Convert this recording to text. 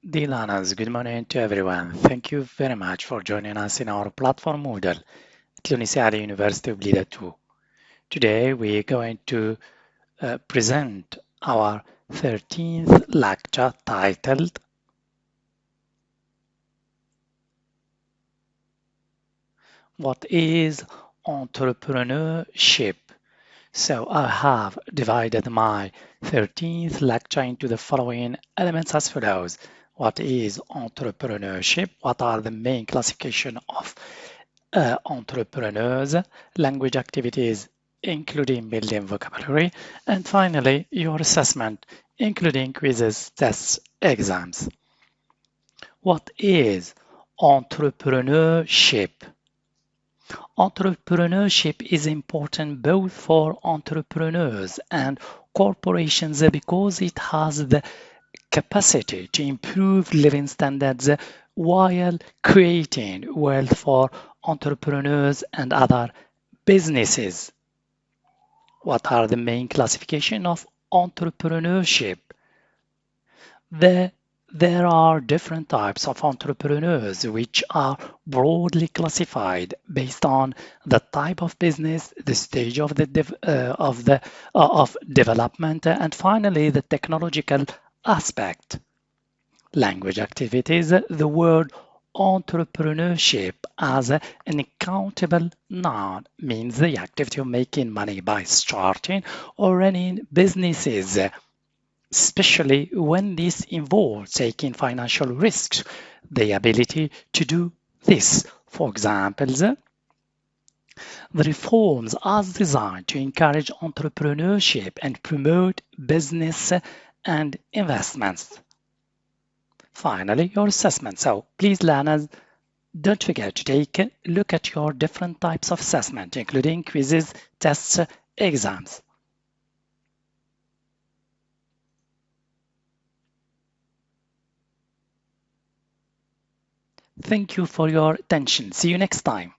Dear learners, good morning to everyone. Thank you very much for joining us in our platform model at l'Università University of Blida 2. Today we're going to present our 13th lecture titled What is Entrepreneurship? So I have divided my 13th lecture into the following elements as follows. What is entrepreneurship? What are the main classification of entrepreneurs, language activities, including building vocabulary, and finally, your assessment, including quizzes, tests, exams. What is entrepreneurship? Entrepreneurship is important both for entrepreneurs and corporations because it has the capacity to improve living standards while creating wealth for entrepreneurs and other businesses. What are the main classification of entrepreneurship? The There are different types of entrepreneurs which are broadly classified based on the type of business, the stage of of development, and finally the technological aspect. Language activities. The word entrepreneurship as an accountable noun means the activity of making money by starting or running businesses, especially when this involves taking financial risks. The ability to do this, for example, the reforms are designed to encourage entrepreneurship and promote business and investments. Finally, your assessment. So please, learners, don't forget to take a look at your different types of assessment, including quizzes, tests, exams. Thank you for your attention. See you next time.